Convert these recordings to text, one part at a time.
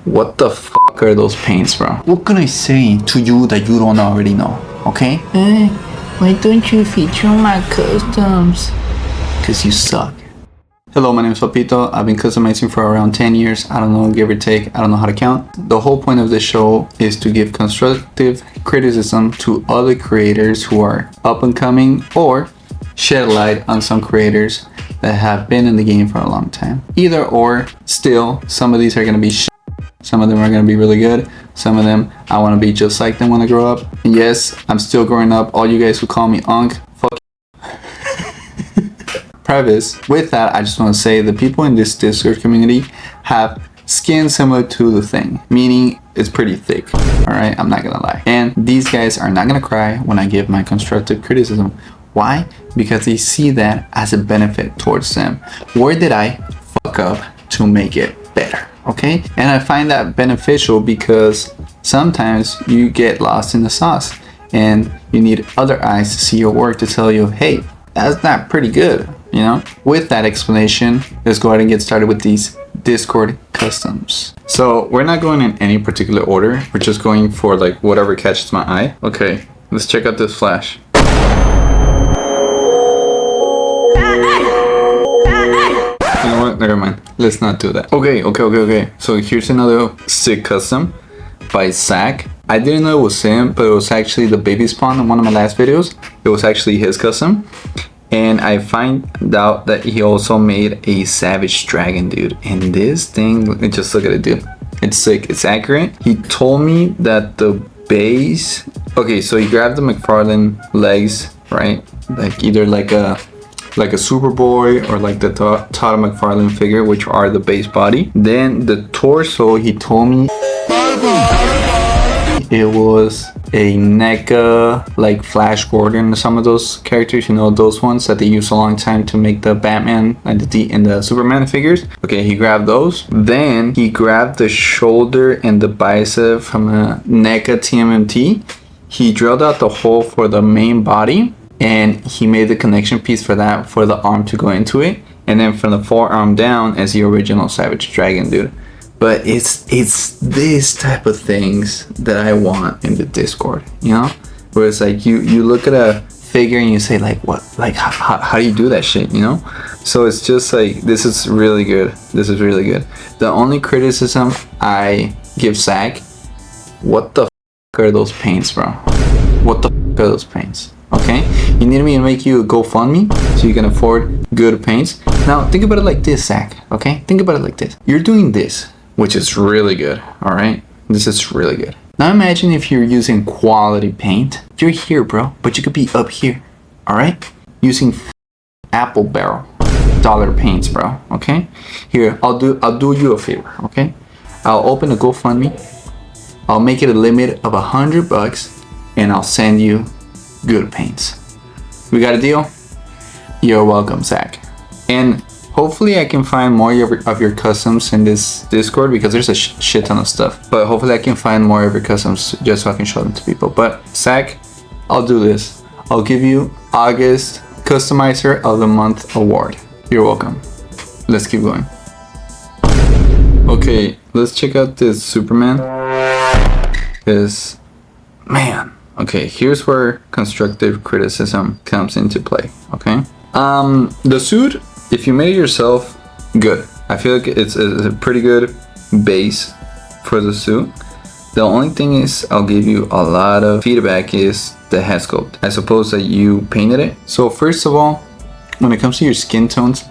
What the fuck are those paints, bro? What can I say to you that you don't already know, okay? Hey, why don't you feature my customs? Cause you suck. Hello, my name is Papito. I've been customizing for around 10 years. I don't know, give or take, I don't know how to count. The whole point of this show is to give constructive criticism to other creators who are up and coming, or shed light on some creators that have been in the game for a long time. Either or, still, some of these are gonna be shit. Some of them are gonna be really good. Some of them, I wanna be just like them when I grow up. And yes, I'm still growing up. All you guys who call me Unc, fuck Preface. With that, I just want to say the people in this Discord community have skin similar to the thing, meaning it's pretty thick. All right, I'm not gonna lie. And these guys are not gonna cry when I give my constructive criticism. Why? Because they see that as a benefit towards them. Where did I fuck up to make it better? Okay, and I find that beneficial because sometimes you get lost in the sauce and you need other eyes to see your work to tell you, hey, that's not pretty good. You know, with that explanation, let's go ahead and get started with these Discord customs. So we're not going in any particular order. We're just going for like whatever catches my eye. Okay, let's check out this flash. You know what? Never mind. Let's not do that. Okay. So here's another sick custom by Zach. I didn't know it was him, but it was actually the baby spawn in one of my last videos. It was actually his custom. And I find out that he also made a savage dragon, dude. And this thing, just look at it, dude. It's sick, it's accurate. He told me that the base, okay, so he grabbed the McFarlane legs, right? Like either like a Superboy or like the Todd McFarlane figure, which are the base body. Then the torso, he told me it was a NECA, like Flash Gordon, some of those characters, you know, those ones that they use a long time to make the Batman and the Superman figures. Okay, he grabbed those. Then he grabbed the shoulder and the bicep from a NECA TMNT. He drilled out the hole for the main body and he made the connection piece for that, for the arm to go into it. And then from the forearm down as the original Savage Dragon, dude. But it's this type of things that I want in the Discord, you know, where it's like you look at a figure and you say like, what, like how do you do that shit, you know? So it's just like, this is really good. This is really good. The only criticism I give Zach, what the fuck are those paints, bro? What the fuck are those paints? Okay, you need me to make you a GoFundMe so you can afford good paints. Now think about it like this, Zach. Okay, think about it like this. You're doing this, which is really good. All right, this is really good. Now imagine if you're using quality paint. You're here, bro, but you could be up here. All right, using apple barrel dollar paints, bro. Okay, here I'll do you a favor. Okay, I'll open a GoFundMe. I'll make it a limit of $100, and I'll send you good paints. We got a deal? You're welcome, Zach. And hopefully I can find more of your customs in this Discord, because there's a shit ton of stuff. But hopefully I can find more of your customs just so I can show them to people. But Zach, I'll do this. I'll give you August Customizer of the Month award. You're welcome. Let's keep going. Okay, let's check out this Superman. This man. Okay, here's where constructive criticism comes into play. Okay, the suit, if you made it yourself, good. I feel like it's a pretty good base for the suit. The only thing is, I'll give you a lot of feedback, is the head sculpt. I suppose that you painted it. So first of all, when it comes to your skin tones,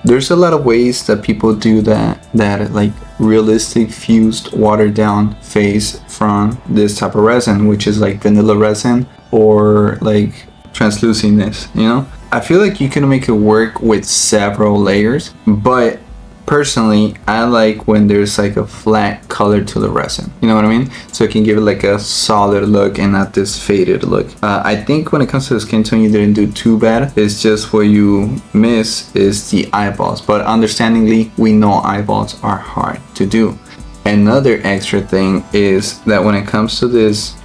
there's a lot of ways that people do that like realistic fused watered down face from this type of resin, which is like vanilla resin or like translucentness, you know. I feel like you can make it work with several layers, but personally I like when there's like a flat color to the resin, you know what I mean, so it can give it like a solid look and not this faded look. I think when it comes to the skin tone, you didn't do too bad. It's just what you miss is the eyeballs, but understandingly we know eyeballs are hard to do. Another extra thing is that when it comes to this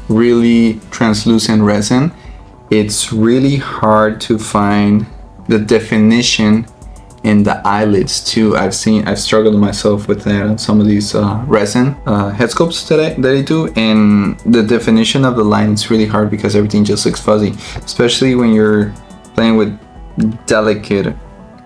really translucent resin, it's really hard to find the definition in the eyelids too. I've struggled myself with that on some of these resin head sculpts that I do, and the definition of the line is really hard because everything just looks fuzzy, especially when you're playing with delicate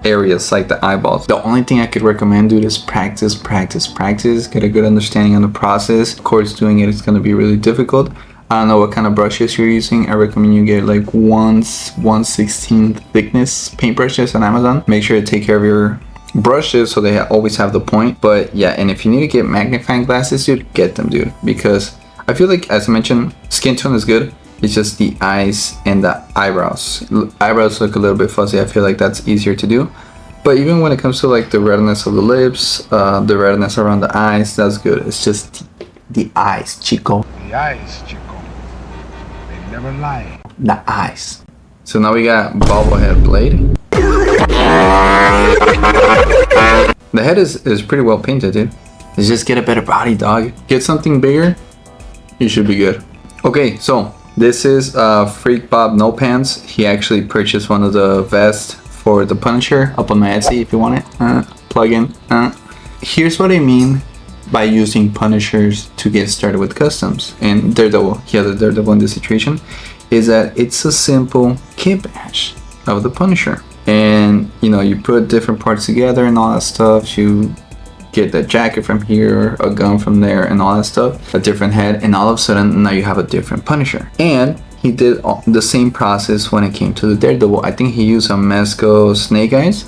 areas like the eyeballs. The only thing I could recommend, dude, is practice, get a good understanding on the process. Of course, doing it's going to be really difficult. I don't know what kind of brushes you're using. I recommend you get like 1/16 thickness paintbrushes on Amazon. Make sure to take care of your brushes so they always have the point. But yeah, and if you need to get magnifying glasses, dude, get them, dude, because I feel like, as I mentioned, skin tone is good. It's just the eyes and the eyebrows. Eyebrows look a little bit fuzzy. I feel like that's easier to do. But even when it comes to like the redness of the lips, the redness around the eyes, that's good. It's just the eyes, chico. The eyes, chico. They never lie. The eyes. So now we got bobblehead blade. The head is pretty well painted, dude. Let's just get a better body, dog. Get something bigger, you should be good. Okay, so this is Freak Bob No Pants. He actually purchased one of the vests for the Punisher up on my Etsy if you want it. Plug in. Here's what I mean by using Punishers to get started with customs. And Daredevil, he has a Daredevil in this situation, is that it's a simple kit bash of the Punisher. And you know, you put different parts together and all that stuff. You get the jacket from here, a gun from there, and all that stuff, a different head, and all of a sudden now you have a different Punisher. And he did the same process when it came to the Daredevil. I think he used a Mezco snake eyes,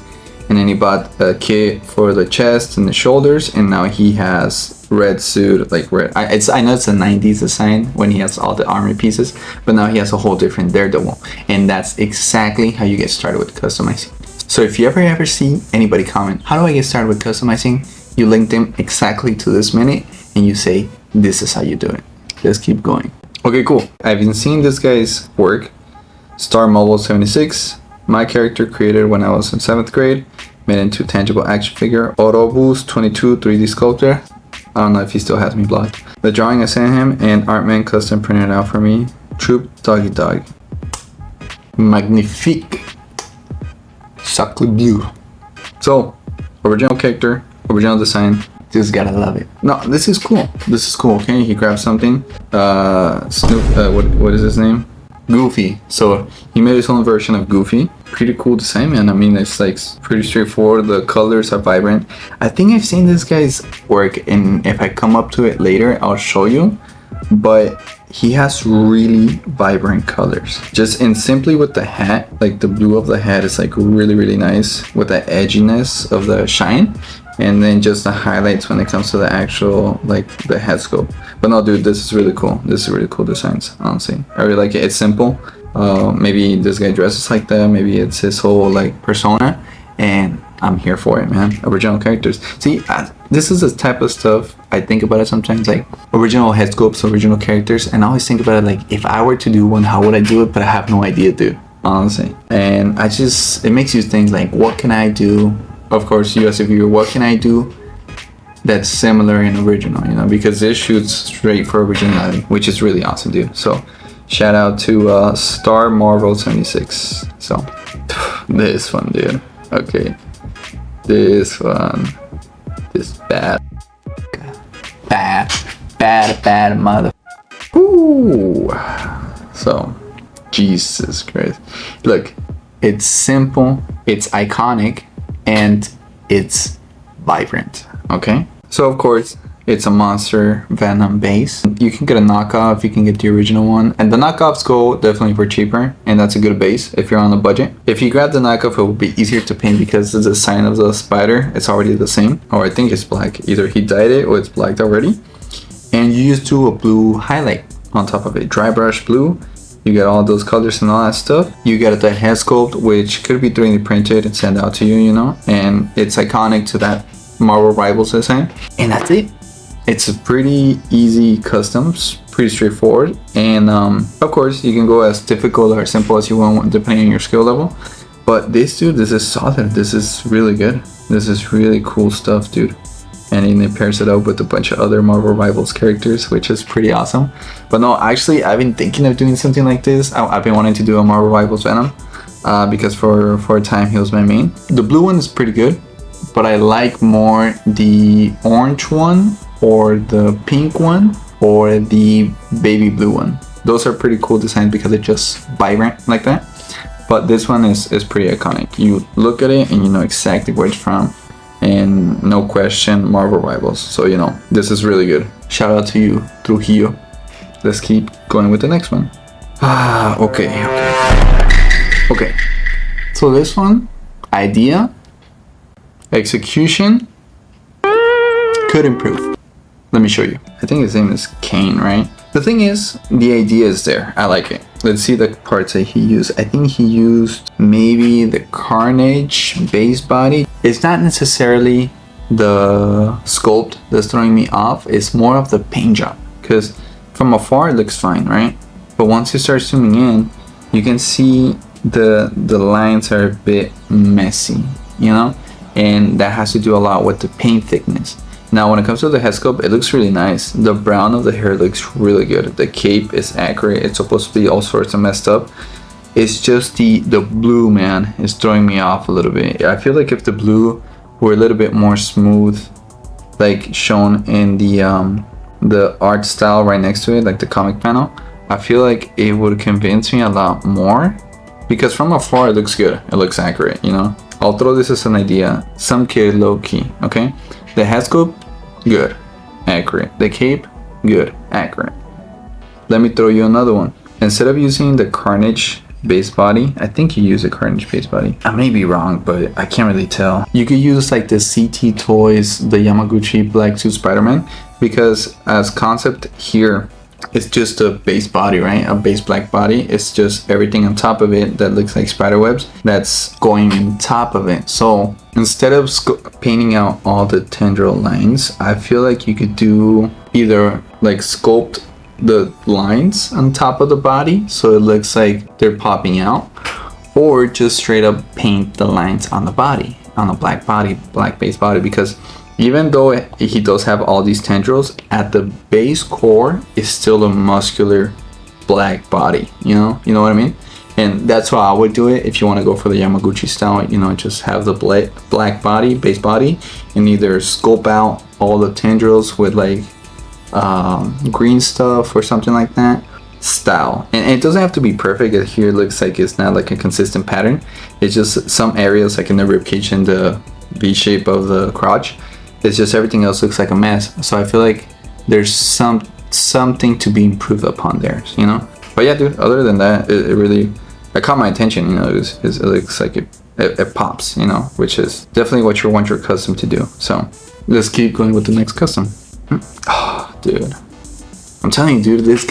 and then he bought a kit for the chest and the shoulders, and now he has red suit, like red. I know it's a 90s design when he has all the armor pieces, but now he has a whole different Daredevil, and that's exactly how you get started with customizing. So if you ever see anybody comment, how do I get started with customizing? You link them exactly to this minute and you say, this is how you do it. Let's keep going. Okay, cool. I've been seeing this guy's work. Star Mobile 76. My character created when I was in 7th grade. Made into tangible action figure. Autobus 22 3D sculptor. I don't know if he still has me blocked. The drawing I sent him and Artman custom printed out for me. Troop Doggy Dog. Magnifique. Sacre bleu. So, original character. Original design, just gotta love it. No, this is cool. This is cool. Okay, he grabbed something. Snoop. What is his name? Goofy. So he made his own version of Goofy. Pretty cool design, man. I mean, it's like pretty straightforward. The colors are vibrant. I think I've seen this guy's work, and if I come up to it later, I'll show you. But he has really vibrant colors. Just and simply with the hat, like the blue of the hat is like really nice with the edginess of the shine. And then just the highlights when it comes to the actual, like the head sculpt. But no, dude, this is really cool. This is really cool designs, honestly. I really like it. It's simple. Maybe this guy dresses like that. Maybe it's his whole like persona. And I'm here for it, man. Original characters. See, this is the type of stuff I think about it sometimes, like original head sculpts, original characters. And I always think about it like, if I were to do one, how would I do it? But I have no idea, dude, honestly. And it makes you think like, what can I do? Of course, you as a viewer, what can I do that's similar and original, you know, because this shoots straight for originality, which is really awesome, dude. So shout out to Star Marvel 76. So this one, dude. Okay, this one, this bad mother. Ooh. So Jesus Christ, look, it's simple, it's iconic, and it's vibrant. Okay, so of course it's a Monster Venom base. You can get a knockoff, you can get the original one, and the knockoffs go definitely for cheaper, and that's a good base if you're on a budget. If you grab the knockoff, it will be easier to paint because the design of the spider, it's already the same, or I think it's black. Either he dyed it or it's blacked already, and you just do a blue highlight on top of it, dry brush blue. You get all those colors and all that stuff. You get the head sculpt, which could be 3D printed and sent out to you, you know, and it's iconic to that Marvel Rivals design, and that's it. It's a pretty easy customs, pretty straightforward, and of course you can go as difficult or simple as you want depending on your skill level. But this is solid. This is really good. This is really cool stuff, dude. And then it pairs it up with a bunch of other Marvel Rivals characters, which is pretty awesome. But no, actually, I've been thinking of doing something like this. I've been wanting to do a Marvel Rivals Venom. because for a time he was my main. The blue one is pretty good, but I like more the orange one or the pink one or the baby blue one. Those are pretty cool designs because it's just vibrant like that. But this one is pretty iconic. You look at it and you know exactly where it's from, and no question, Marvel Rivals. So you know, this is really good. Shout out to you, Trujillo. Let's keep going with the next one. Okay. So this one, idea, execution, could improve. Let me show you. I think his name is Kane, right? The thing is, the idea is there. I like it. Let's see the parts that he used. I think he used maybe the Carnage base body. It's not necessarily the sculpt that's throwing me off. It's more of the paint job. Because from afar, it looks fine, right? But once you start zooming in, you can see the lines are a bit messy, you know? And that has to do a lot with the paint thickness. Now when it comes to the head sculpt, it looks really nice. The brown of the hair looks really good. The cape is accurate. It's supposed to be all sorts of messed up. It's just the blue, man, is throwing me off a little bit. I feel like if the blue were a little bit more smooth, like shown in the art style right next to it, like the comic panel, I feel like it would convince me a lot more. Because from afar it looks good. It looks accurate, you know? I'll throw this as an idea. Some kid low key, okay? The head sculpt, good, accurate. The cape, good, accurate. Let me throw you another one. Instead of using the Carnage base body, I think you use a Carnage base body. I may be wrong, but I can't really tell. You could use like the CT Toys, the Yamaguchi Black Suit Spider-Man, because as concept here, it's just a base body, right? A base black body. It's just everything on top of it that looks like spider webs that's going on top of it. So instead of painting out all the tendril lines, I feel like you could do either like sculpt the lines on top of the body so it looks like they're popping out, or just straight up paint the lines on the body, on the black body, black base body, because even though he does have all these tendrils, at the base core is still a muscular black body, you know what I mean? And that's how I would do it if you want to go for the Yamaguchi style, you know, just have the black body, base body, and either sculpt out all the tendrils with like green stuff or something like that style. And it doesn't have to be perfect. It here looks like it's not like a consistent pattern. It's just some areas like in the ribcage and the V shape of the crotch. It's just everything else looks like a mess. So I feel like there's something to be improved upon there, you know? But yeah, dude, other than that, it really, it caught my attention, you know, it looks like it pops, you know, which is definitely what you want your custom to do. So let's keep going with the next custom. Oh, dude. I'm telling you, dude, this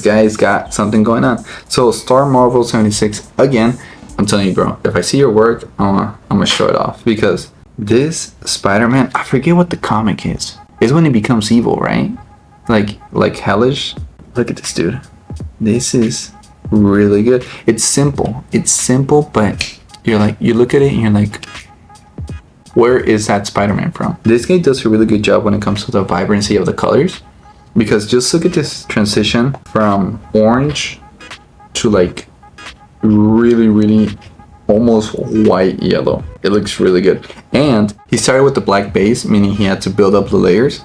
guy's got something going on. So Star Marvel 76, again, I'm telling you, bro, if I see your work, I'm gonna show it off, because this Spider-Man, I forget what the comic is. It's when he becomes evil, right? Like hellish. Look at this, dude. This is really good. It's simple, but you're like, you look at it and you're like, where is that Spider-Man from? This guy does a really good job when it comes to the vibrancy of the colors, because just look at this transition from orange to like really almost white yellow. It looks really good. And he started with the black base, meaning he had to build up the layers.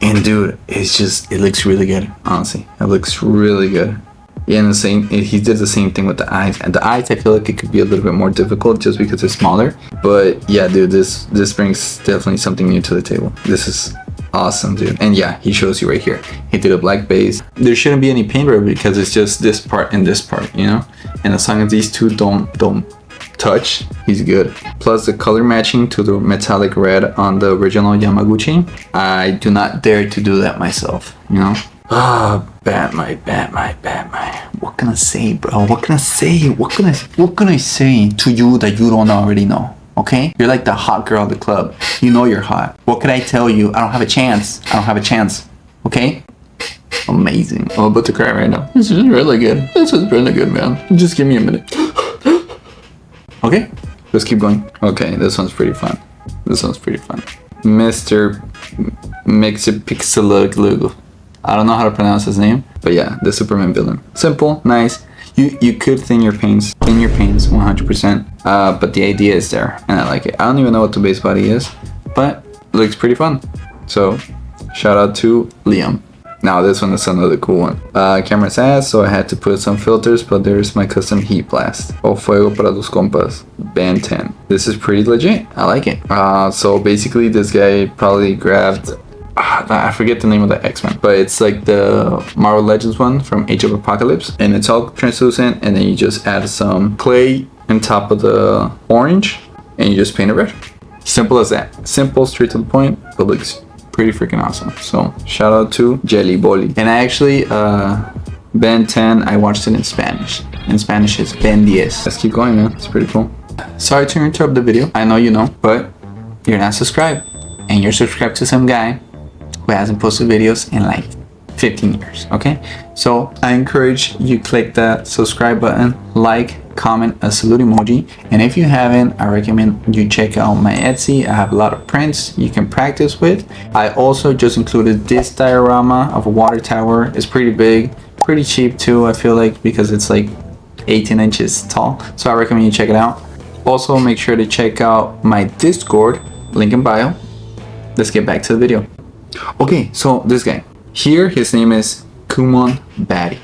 And dude, it looks really good, honestly. It looks really good. Yeah, and he did the same thing with the eyes. And the eyes, I feel like it could be a little bit more difficult just because it's smaller. But yeah, dude, this brings definitely something new to the table. This is awesome, dude. And yeah, he shows you right here. He did a black base. There shouldn't be any paint rub because it's just this part and this part, you know? And as long as these two don't touch, he's good. Plus the color matching to the metallic red on the original Yamaguchi, I do not dare to do that myself, you know? Batman. What can I say, bro? What can I say to you that you don't already know? Okay? You're like the hot girl of the club. You know you're hot. What could I tell you? I don't have a chance. Okay? Amazing. I'm about to cry right now. This is really good. Man. Just give me a minute. Okay, let's keep going. Okay, this one's pretty fun. Mr. Papitoloco. I don't know how to pronounce his name, but yeah, the Superman villain. Simple, nice. You could thin your paints 100%, but the idea is there, and I like it. I don't even know what the base body is, but it looks pretty fun. So shout out to Liam. Now this one is another cool one. Camera's ass, so I had to put some filters, but there's my custom heat blast. O fuego para tus compas, band 10. This is pretty legit, I like it. So basically this guy probably grabbed, I forget the name of the X-Men, but it's like the Marvel Legends one from Age of Apocalypse, and it's all translucent, and then you just add some clay on top of the orange, and you just paint it red. Simple as that. Simple, straight to the point, but looks pretty freaking awesome. So shout out to Jelly Bolly. And I actually Ben 10, I watched it in Spanish. In Spanish it's Ben 10. Let's keep going, man. It's pretty cool. Sorry to interrupt the video. I know you know, but you're not subscribed, and you're subscribed to some guy who hasn't posted videos in like 15 years. Okay, so I encourage you click that subscribe button, like, comment, a salute emoji, and if you haven't, I recommend you check out my Etsy. I have a lot of prints you can practice with. I also just included this diorama of a water tower. It's pretty big, pretty cheap too, I feel like, because it's like 18 inches tall, so I recommend you check it out. Also make sure to check out my Discord, link in bio. Let's get back to the video. Okay, so this guy here, his name is Kumon Batty,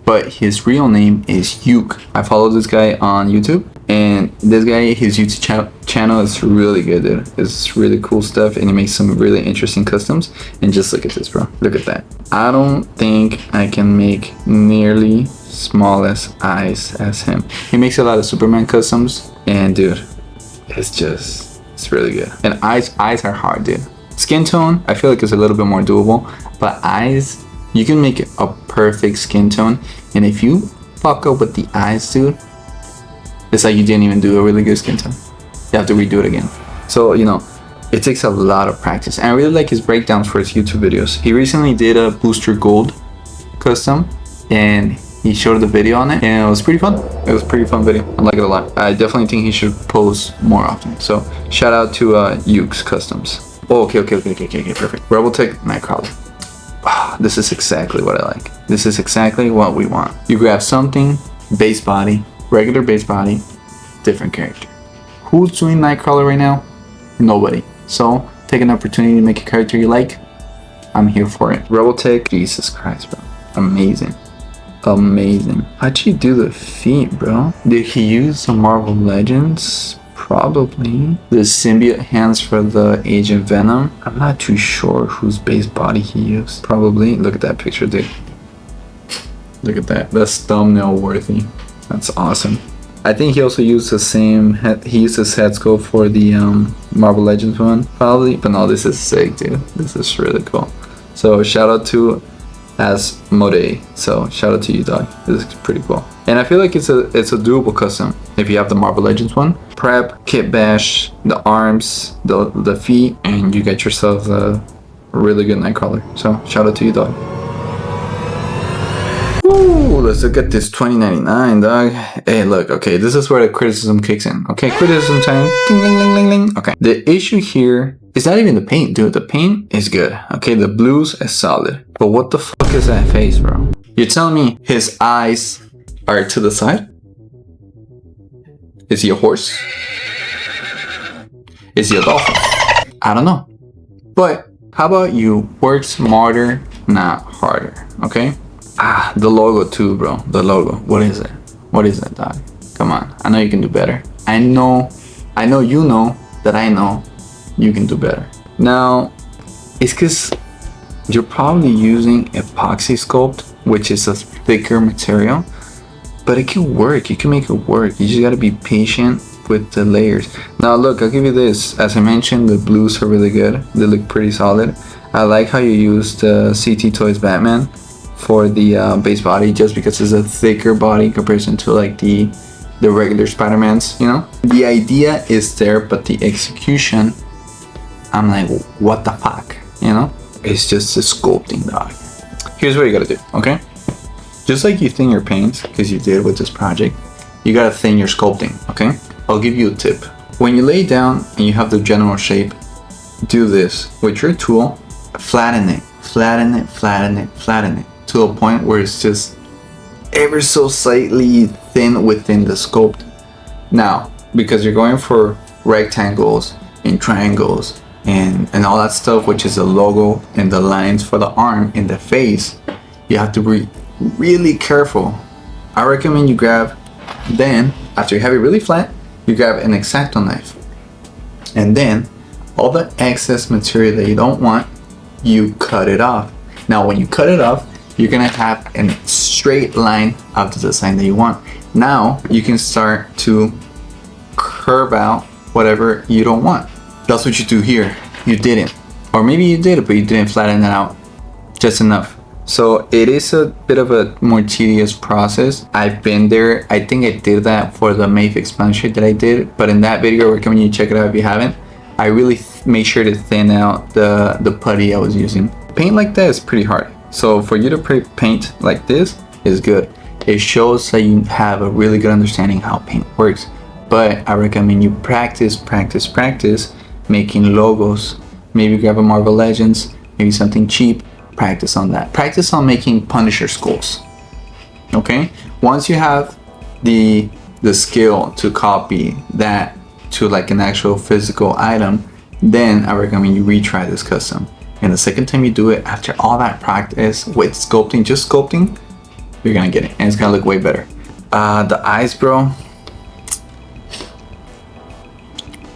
but his real name is Yuk. I follow this guy on YouTube, and this guy, his YouTube channel is really good, dude. It's really cool stuff, and he makes some really interesting customs. And just look at this, bro. Look at that. I don't think I can make nearly smallest eyes as him. He makes a lot of Superman customs, and dude, it's really good. And eyes are hard, dude. Skin tone, I feel like it's a little bit more doable, but eyes, you can make a perfect skin tone, and if you fuck up with the eyes, dude, it's like you didn't even do a really good skin tone. You have to redo it again. So, you know, it takes a lot of practice, and I really like his breakdowns for his YouTube videos. He recently did a Booster Gold custom, and he showed the video on it, and it was pretty fun. It was a pretty fun video. I like it a lot. I definitely think he should post more often. So shout out to Yuk's Customs. Oh, okay, perfect. Rebel-Tech Nightcrawler. This is exactly what I like. This is exactly what we want. You grab something, base body, regular base body, different character. Who's doing Nightcrawler right now? Nobody. So take an opportunity to make a character you like. I'm here for it. Rebel-Tech, Jesus Christ, bro. Amazing. Amazing. How'd you do the feet, bro? Did he use some Marvel Legends? Probably. The symbiote hands for the Age of Venom. I'm not too sure whose base body he used. Probably. Look at that picture, dude. Look at that. That's thumbnail worthy. That's awesome. I think he also used the same he used his head sculpt for the Marvel Legends one, probably. But no, this is sick, dude. This is really cool. So shout out to Asmodee. So shout out to you, dog. This is pretty cool. And I feel like it's a doable custom if you have the Marvel Legends one. Prep, kit bash, the arms, the feet, and you get yourself a really good Nightcrawler. So shout out to you, dog. Ooh, let's look at this $20.99, dog. Hey, look, okay, this is where the criticism kicks in. Okay, criticism time. Ding, ding, ding, ding, ding. Okay, the issue here is not even the paint, dude. The paint is good. Okay, the blues is solid. But what the fuck is that face, bro? You're telling me his eyes are to the side? Is he a horse? Is he a dolphin? I don't know. But how about you work smarter, not harder, okay? The logo too, bro. The logo. What is it? What is it, dog? Come on. I know you can do better. I know you know that I know you can do better. Now, it's because you're probably using epoxy sculpt, which is a thicker material, but it can work. You can make it work. You just gotta be patient with the layers. Now look, I'll give you this. As I mentioned, the blues are really good. They look pretty solid. I like how you used CT Toys Batman for the base body, just because it's a thicker body in comparison to like the regular Spider-Mans, you know? The idea is there, but the execution, I'm like, what the fuck, you know? It's just a sculpting, dog. Here's what you gotta do, okay? Just like you thin your paints, because you did with this project, you gotta thin your sculpting, okay? I'll give you a tip. When you lay down and you have the general shape, do this. With your tool, flatten it, flatten it, flatten it, flatten it, to a point where it's ever so slightly thin within the sculpt. Now, because you're going for rectangles and triangles and all that stuff, which is the logo and the lines for the arm and the face, you have to be really careful. I recommend you grab, then after you have it really flat, you grab an X-Acto knife, and then all the excess material that you don't want, you cut it off. Now when you cut it off, you're gonna have a straight line of the design that you want. Now you can start to curve out whatever you don't want. That's what you do here. You didn't, or maybe you did, but you didn't flatten it out just enough. So it is a bit of a more tedious process. I've been there. I think I did that for the Mayfix Plansher that I did, but in that video, I recommend you check it out if you haven't. I really made sure to thin out the putty I was using. Paint like that is pretty hard. So for you to paint like this is good. It shows that you have a really good understanding how paint works. But I recommend you practice making logos. Maybe grab a Marvel Legends, maybe something cheap. Practice on that. Practice on making Punisher skulls. Okay? Once you have the skill to copy that to like an actual physical item, then I recommend you retry this custom. And the second time you do it, after all that practice with sculpting, just sculpting, you're gonna get it, and it's gonna look way better. The eyes, bro.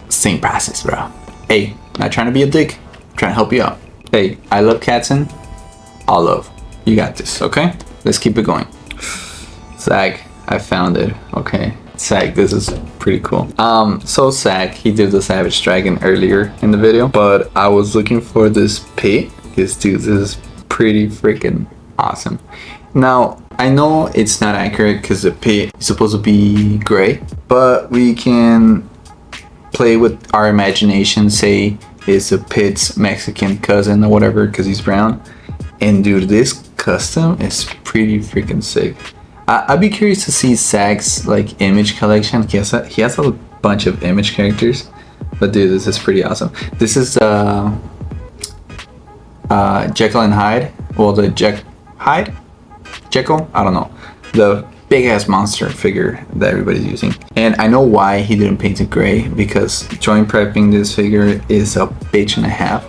Same process, bro. Hey, not trying to be a dick. I'm trying to help you out. Hey, I love Katzen. All love. You got this, okay? Let's keep it going. Zag, I found it. Okay. Zag, this is pretty cool. So Zag, he did the Savage Dragon earlier in the video, but I was looking for this pit. This dude, this is pretty freaking awesome. Now, I know it's not accurate because the pit is supposed to be gray, but we can play with our imagination. Say it's a pit's Mexican cousin or whatever because he's brown. And dude, this custom is pretty freaking sick. I'd be curious to see Zag's like image collection. He has a bunch of image characters, but dude, this is pretty awesome. This is Jekyll and Hyde. Well, the Jekyll, I don't know, the big ass monster figure that everybody's using. And I know why he didn't paint it gray, because joint prepping this figure is a bitch and a half.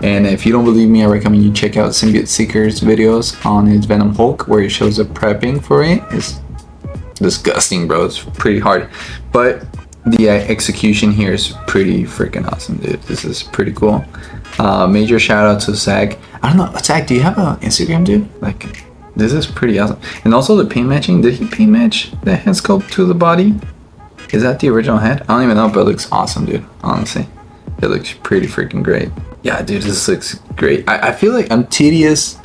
And if you don't believe me, I recommend you check out Symbiote Seeker's videos on his Venom Hulk, where he shows the prepping for it. It's disgusting, bro. It's pretty hard. But the execution here is pretty freaking awesome, dude. This is pretty cool. Major shout out to Zag. I don't know, Zag, do you have an Instagram, dude? Like, this is pretty awesome. And also the paint matching. Did he paint match the head sculpt to the body? Is that the original head? I don't even know, but it looks awesome, dude. Honestly, it looks pretty freaking great. Yeah, dude, this looks great. I feel like I'm tedious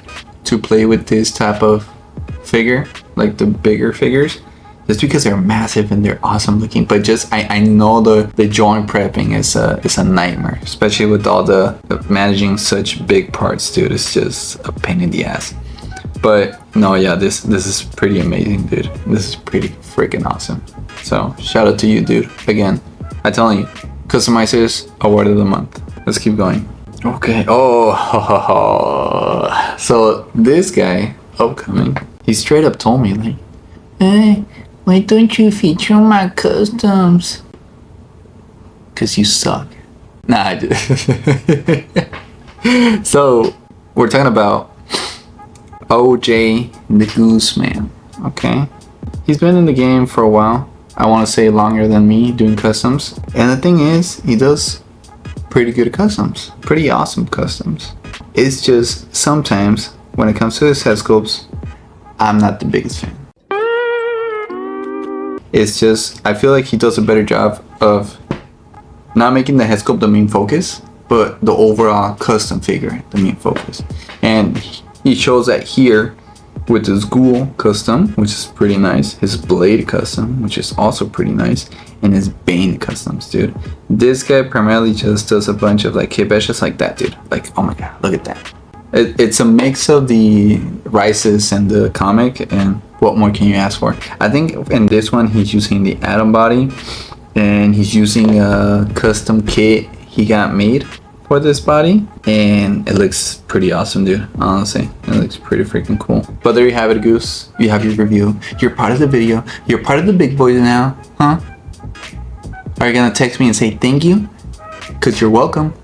to play with this type of figure, like the bigger figures, just because they're massive and they're awesome looking. But just I know the joint prepping is a nightmare, especially with all the managing such big parts, dude. It's just a pain in the ass. But no, yeah, this is pretty amazing, dude. This is pretty freaking awesome. So shout out to you, dude. Again, I'm telling you, Customizers Award of the Month. Let's keep going. Okay. Oh, so this guy, upcoming, he straight up told me like, Hey, why don't you feature my customs? "Cause you suck." Nah, I just So we're talking about OJ the Goose Man. Okay, he's been in the game for a while. I want to say longer than me doing customs. And the thing is, he does pretty good customs, pretty awesome customs. It's just sometimes when it comes to his head sculpts, I'm not the biggest fan. It's just, I feel like he does a better job of not making the head sculpt the main focus, but the overall custom figure the main focus. And he shows that here with his Ghoul custom, which is pretty nice, his Blade custom, which is also pretty nice, and his Bane customs, dude. This guy primarily just does a bunch of like kitbashes like that, dude. Like, oh my god, look at that. It's a mix of the Rises and the comic, and what more can you ask for? I think in this one he's using the Atom body, and he's using a custom kit he got made for this body, and it looks pretty awesome, dude. Honestly, it looks pretty freaking cool. But there you have it, Goose. You have your review. You're part of the video. You're part of the big boys now, huh? Are you gonna text me and say thank you? Cause you're welcome.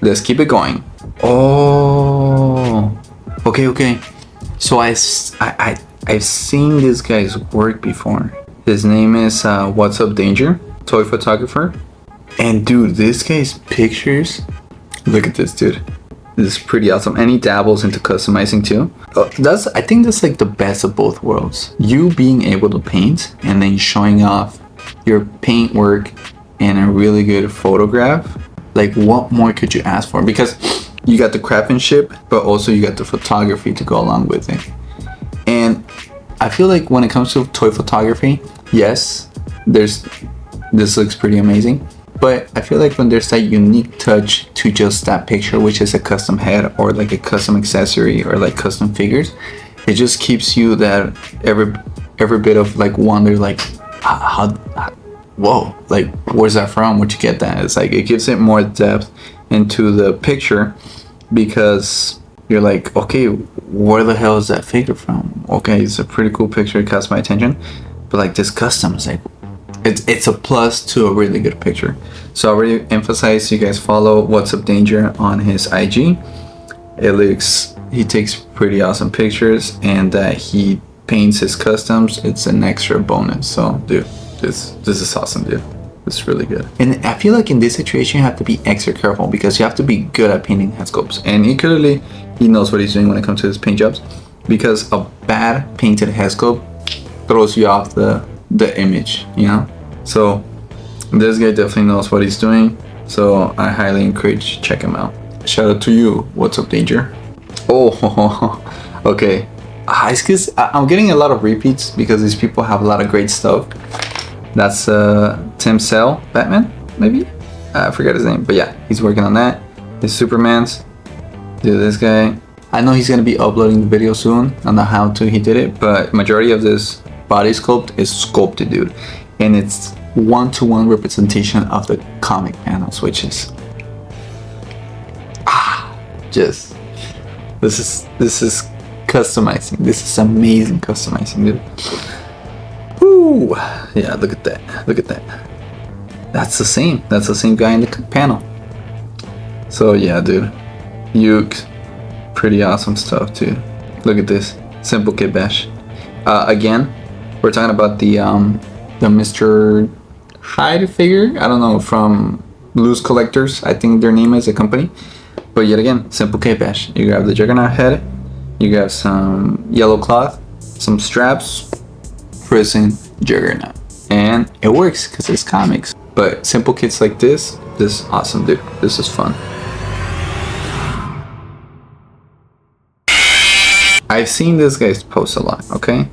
Let's keep it going. Oh, okay. So I've seen this guy's work before. His name is What's Up Danger, toy photographer. And dude, this guy's pictures. Look at this, dude. This is pretty awesome. And he dabbles into customizing too. I think that's like the best of both worlds. You being able to paint and then showing off your paint work in a really good photograph. Like, what more could you ask for? Because you got the craftsmanship, but also you got the photography to go along with it. And I feel like when it comes to toy photography, yes, this looks pretty amazing. But I feel like when there's that unique touch to just that picture, which is a custom head or like a custom accessory or like custom figures, it just keeps you that every bit of like wonder, like how whoa, like where's that from? Where'd you get that? It's like it gives it more depth into the picture, because you're like, okay, where the hell is that figure from? Okay, it's a pretty cool picture, it caught my attention, but like this custom is like, it's a plus to a really good picture. So I already emphasized, you guys follow What's Up Danger on his IG. He takes pretty awesome pictures, and he paints his customs. It's an extra bonus. So dude, this is awesome, dude. It's really good. And I feel like in this situation you have to be extra careful, because you have to be good at painting head sculpts. And he knows what he's doing when it comes to his paint jobs, because a bad painted head sculpt throws you off the image, you know. So this guy definitely knows what he's doing, so I highly encourage you to check him out. Shout out to you, What's Up Danger. Oh, okay. It's 'cause I'm getting a lot of repeats because these people have a lot of great stuff. That's Tim Sale Batman, maybe? I forgot his name, but yeah, he's working on that. His Supermans. Dude, this guy, I know he's gonna be uploading the video soon on the how to he did it, but majority of this body sculpt is sculpted, dude, and it's 1-to-1 representation of the comic panels, which is just this is customizing. This is amazing customizing, dude. Woo! Yeah, look at that. That's the same guy in the panel. So yeah, dude, pretty awesome stuff too. Look at this, simple kit bash. Again, we're talking about the Mr. Hyde figure. I don't know, from Loose Collectors, I think their name is a company. But yet again, simple kit bash. You grab the Juggernaut head, you grab some yellow cloth, some straps, prison Juggernaut, and it works because it's comics. But simple kits like this is awesome, dude. This is fun. I've seen this guy's post a lot, okay?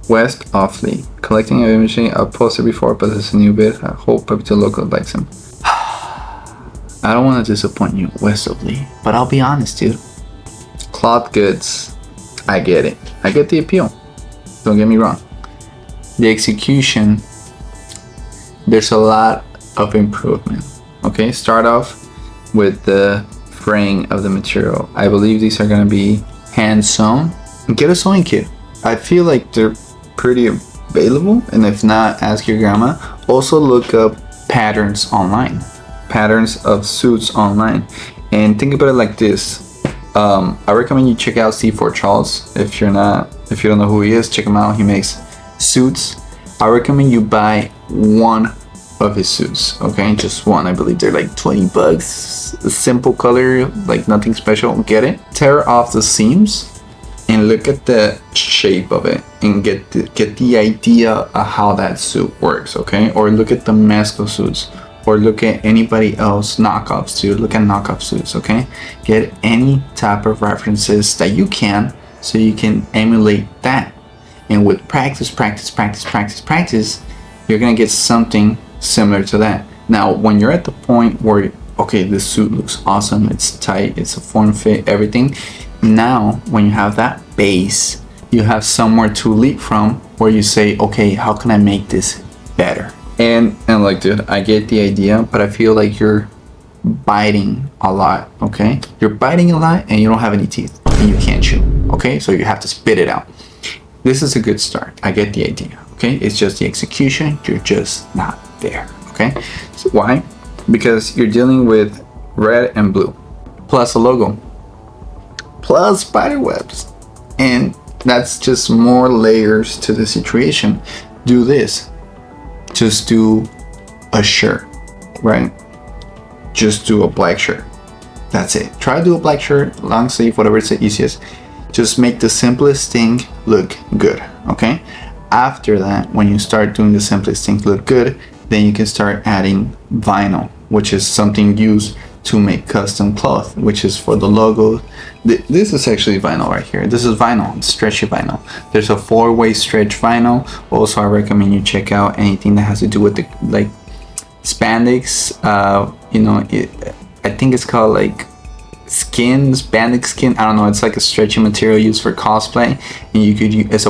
West Offley, collecting imagery. I've posted before, but this is a new bit. I hope Papitoloco likes him. I don't want to disappoint you, West Offley, but I'll be honest, dude. Cloth goods, I get it. I get the appeal. Don't get me wrong. The execution, there's a lot of improvement. Okay, start off with the fraying of the material. I believe these are gonna be hand sewn. Get a sewing kit. I feel like they're pretty available, and if not, ask your grandma. Also look up patterns online, patterns of suits online, and think about it like this. I recommend you check out C4 Charles. If you don't know who he is, check him out. He makes suits. I recommend you buy one of his suits, okay? Just one. I believe they're like 20 bucks. A simple color, like nothing special. Get it, tear off the seams, and look at the shape of it, and get the idea of how that suit works, okay? Or look at the Mesco suits, or look at anybody else knockoffs too. Look at knockoff suits, okay? Get any type of references that you can, so you can emulate that. And with practice, you're gonna get something similar to that. Now, when you're at the point where, okay, this suit looks awesome, it's tight, it's a form fit, everything. Now, when you have that base, you have somewhere to leap from, where you say, okay, how can I make this better? And like, dude, I get the idea, but I feel like you're biting a lot, okay? You're biting a lot and you don't have any teeth and you can't chew, okay? So you have to spit it out. This is a good start. I get the idea, okay? It's just the execution, you're just not there, okay? So why? Because you're dealing with red and blue, plus a logo, plus spider webs, and that's just more layers to the situation. Do this. Just do a shirt, right? Just do a black shirt. That's it. Try to do a black shirt, long sleeve, whatever is the easiest. Just make the simplest thing look good, okay? After that, when you start doing the simplest thing look good, then you can start adding vinyl, which is something used to make custom cloth, which is for the logo. This is actually vinyl right here. This is vinyl, stretchy vinyl. There's a 4-way stretch vinyl. Also, I recommend you check out anything that has to do with the like spandex. I think it's called like spandex skin. I don't know. It's like a stretchy material used for cosplay, and you could use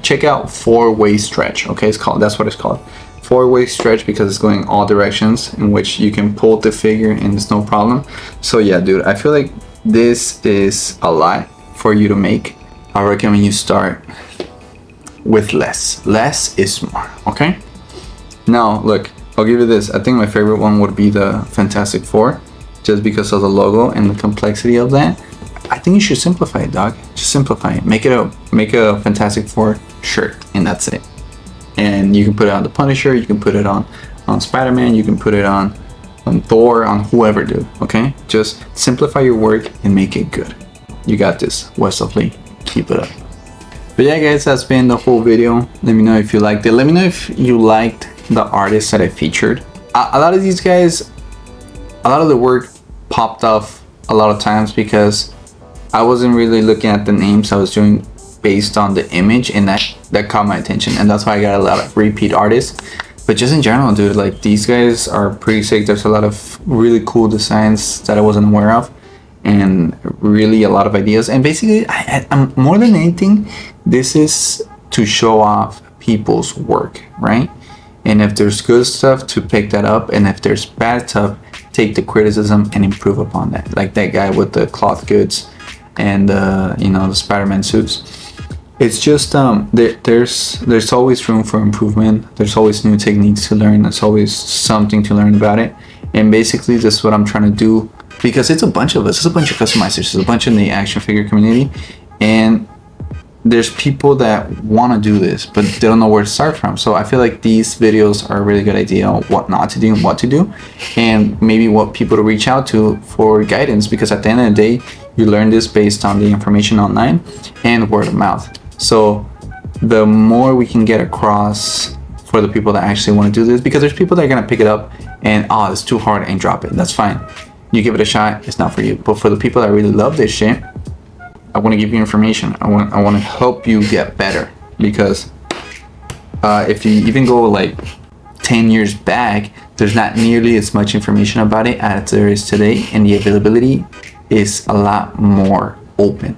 check out 4-way stretch. Okay, that's what it's called. 4-way stretch because it's going all directions, in which you can pull the figure and it's no problem. So yeah, dude, I feel like this is a lot for you to make. I recommend you start with less. Less is more, okay? Now, look, I'll give you this. I think my favorite one would be the Fantastic Four, just because of the logo and the complexity of that. I think you should simplify it, dog. Just simplify it. Make a Fantastic Four shirt, and that's it. And you can put it on the Punisher, you can put it on Spider-Man, you can put it on Thor, on whoever, dude, okay? Just simplify your work and make it good. You got this, Wesley. Keep it up. But yeah, guys, that's been the whole video. Let me know if you liked it. Let me know if you liked the artists that I featured. A lot of these guys, a lot of the work popped off a lot of times because I wasn't really looking at the names I was doing based on the image, and that caught my attention, and that's why I got a lot of repeat artists. But just in general, dude, like these guys are pretty sick. There's a lot of really cool designs that I wasn't aware of, and really a lot of ideas. And basically, I'm more than anything, this is to show off people's work, right? And if there's good stuff, to pick that up, and if there's bad stuff, take the criticism and improve upon that. Like that guy with the cloth goods and the Spider-Man suits. It's just there's always room for improvement. There's always new techniques to learn. There's always something to learn about it. And basically, this is what I'm trying to do, because it's a bunch of us. It's a bunch of customizers. It's a bunch in the action figure community, and there's people that want to do this, but they don't know where to start from. So I feel like these videos are a really good idea on what not to do and what to do, and maybe what people to reach out to for guidance, because at the end of the day, you learn this based on the information online and word of mouth. So the more we can get across for the people that actually want to do this, because there's people that are going to pick it up and, oh, it's too hard, and drop it. That's fine. You give it a shot, it's not for you. But for the people that really love this shit, I want to give you information. I want to help you get better, because if you even go like 10 years back, there's not nearly as much information about it as there is today, and the availability is a lot more open.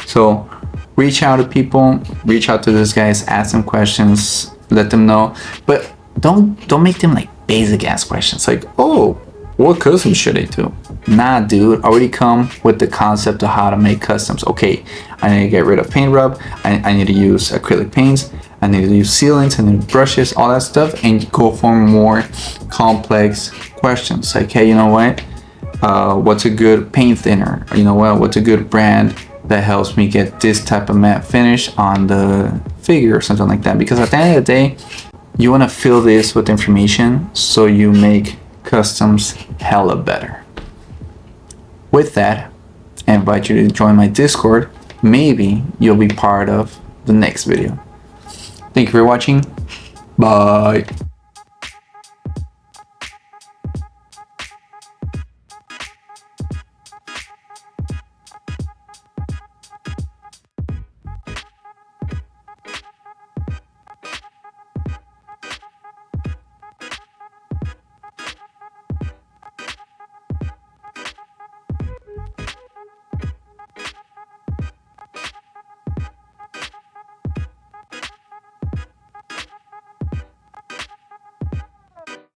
So reach out to people, reach out to these guys, ask them questions, let them know, but don't make them like basic ass questions like, oh, what custom should I do? Nah, dude, already come with the concept of how to make customs. Okay, I need to get rid of paint rub, I need to use acrylic paints, I need to use sealants, I need brushes, all that stuff, and go for more complex questions like, hey, you know what, what's a good paint thinner? Or, you know what, what's a good brand that helps me get this type of matte finish on the figure, or something like that? Because at the end of the day, you want to fill this with information so you make customs hella better. With that, I invite you to join my Discord. Maybe you'll be part of the next video. Thank you for watching. Bye.